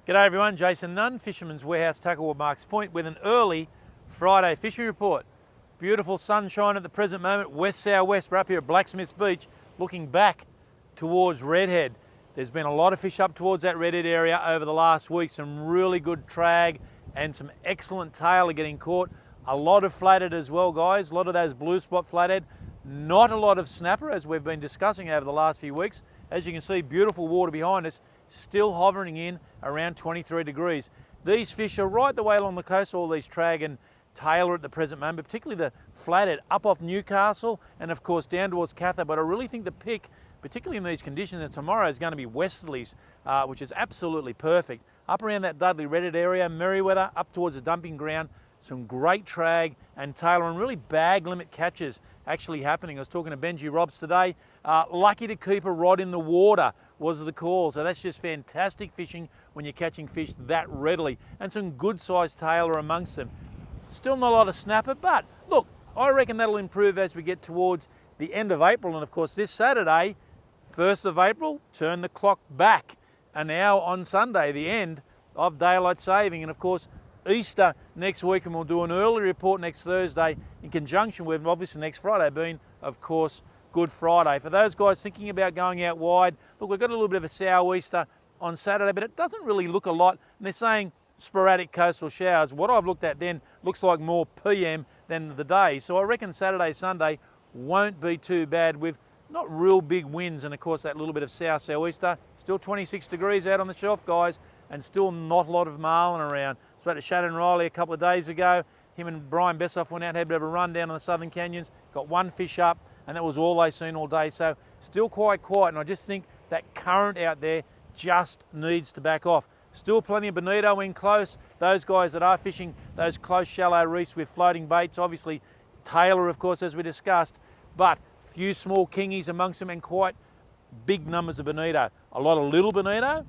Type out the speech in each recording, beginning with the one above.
G'day everyone, Jason Nunn, Fisherman's Warehouse, Tackle Marks Point with an early Friday fishing report. Beautiful sunshine at the present moment, west-southwest. We're up here at Blacksmiths Beach looking back towards Redhead. There's been a lot of fish up towards that Redhead area over the last week. Some really good trag and some excellent tail are getting caught. A lot of flathead as well, guys. A lot of those blue spot flathead. Not a lot of snapper as we've been discussing over the last few weeks. As you can see, beautiful water behind us, still hovering in around 23 degrees. These fish are right the way along the coast, all these trag and tailor at the present moment, particularly the flathead up off Newcastle and of course down towards Catha. But I really think the pick, particularly in these conditions, and tomorrow is going to be westerlies, which is absolutely perfect. Up around that Dudley Redhead area, Merriweather, up towards the dumping ground, some great trag and tailor and really bag limit catches actually happening. I was talking to Benji Robs today. Lucky to keep a rod in the water was the call. So that's just fantastic fishing when you're catching fish that readily. And some good sized tailor amongst them. Still not a lot of snapper, but look, I reckon that'll improve as we get towards the end of April. And of course this Saturday, 1st of April, turn the clock back. And now on Sunday, the end of daylight saving. And of course, Easter next week, and we'll do an early report next Thursday in conjunction with obviously next Friday being, of course, Good Friday. For those guys thinking about going out wide, look, we've got a little bit of a sou'easter on Saturday, but it doesn't really look a lot. And they're saying sporadic coastal showers. What I've looked at then looks like more PM than the day. So I reckon Saturday, Sunday won't be too bad with not real big winds. And of course, that little bit of sou'easter. Still 26 degrees out on the shelf, guys, and still not a lot of marlin around. Spoke to Shannon Riley a couple of days ago. Him and Brian Bessoff went out, had a bit of a run down on the Southern Canyons, got one fish up, and that was all they seen all day. So still quite quiet, and I just think that current out there just needs to back off. Still plenty of bonito in close. Those guys that are fishing those close shallow reefs with floating baits, obviously tailor, of course, as we discussed, but few small kingies amongst them and quite big numbers of bonito. A lot of little bonito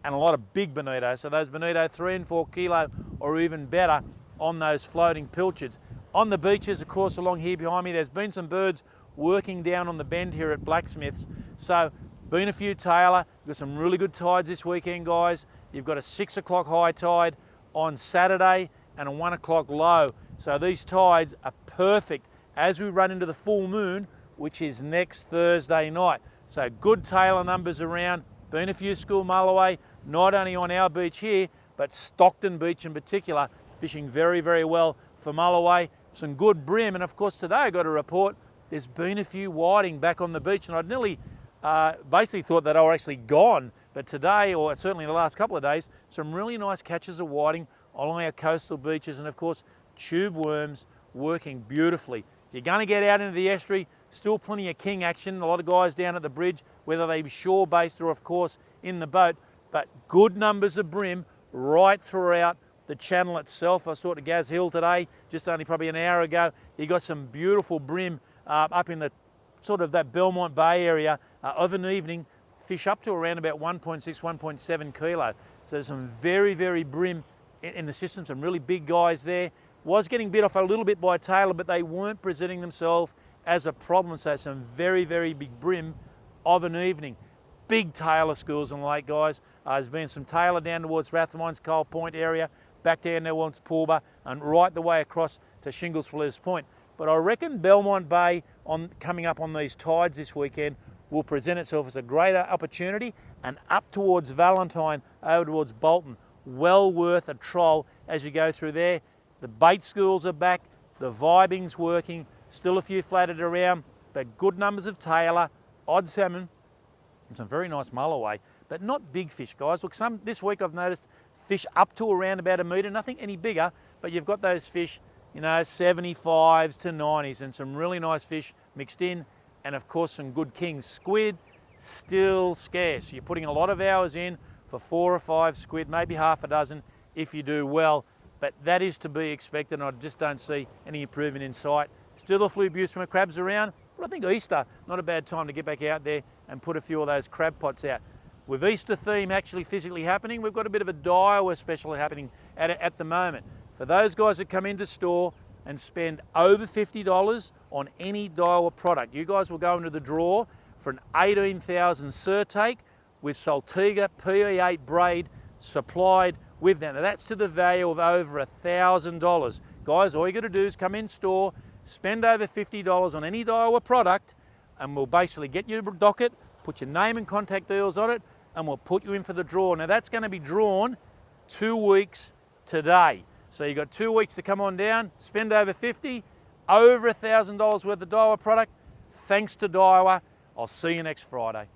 and a lot of big bonito. So those bonito 3 and 4 kilo or even better on those floating pilchards. On the beaches, of course, along here behind me, there's been some birds working down on the bend here at Blacksmiths. So been a few tailor. You've got some really good tides this weekend, guys. You've got a 6 o'clock high tide on Saturday and a 1 o'clock low. So these tides are perfect as we run into the full moon, which is next Thursday night. So good tailor numbers around. Been a few school mulloway, not only on our beach here, but Stockton Beach in particular, fishing very, very well for mulloway. Some good brim, and of course today I got a report there's been a few whiting back on the beach, and I'd nearly basically thought that they were actually gone. But today, or certainly the last couple of days, some really nice catches of whiting along our coastal beaches, and of course tube worms working beautifully. If you're going to get out into the estuary, still plenty of king action. A lot of guys down at the bridge, whether they be shore-based or of course in the boat, but good numbers of brim right throughout the channel itself. I saw it at Gaz Hill today, just only probably an hour ago. You got some beautiful brim up in the sort of that Belmont Bay area of an evening, fish up to around about 1.6, 1.7 kilo. So there's some very, very brim in the system, some really big guys there. Was getting bit off a little bit by tailor, but they weren't presenting themselves as a problem. So some very, very big brim of an evening. Big tailor schools on the lake, guys. There's been some tailor down towards Rathmines, Cole Point area, back down towards Pulba, and right the way across to Shinglesflares Point. But I reckon Belmont Bay coming up on these tides this weekend will present itself as a greater opportunity, and up towards Valentine, over towards Bolton. Well worth a troll as you go through there. The bait schools are back, the vibing's working, still a few flatted around, but good numbers of tailor, odd salmon, and some very nice mulloway, but not big fish, guys. Look, this week I've noticed fish up to around about a metre, nothing any bigger, but you've got those fish, you know, 75s to 90s, and some really nice fish mixed in, and of course some good kings. Squid, still scarce. You're putting a lot of hours in for 4 or 5 squid, maybe half a dozen if you do well, but that is to be expected, and I just don't see any improvement in sight. Still a few Bushman crabs around, but I think Easter, not a bad time to get back out there and put a few of those crab pots out. With Easter theme actually physically happening, we've got a bit of a Daiwa special happening at the moment. For those guys that come into store and spend over $50 on any Daiwa product, you guys will go into the draw for an 18,000 Certate with Saltiga PE8 braid supplied with that. Now that's to the value of over $1,000. Guys, all you got to do is come in store, spend over $50 on any Daiwa product, and we'll basically get your docket, put your name and contact deals on it, and we'll put you in for the draw. Now that's going to be drawn 2 weeks today. So you've got 2 weeks to come on down, spend over 50, over $1,000 worth of Daiwa product. Thanks to Daiwa. I'll see you next Friday.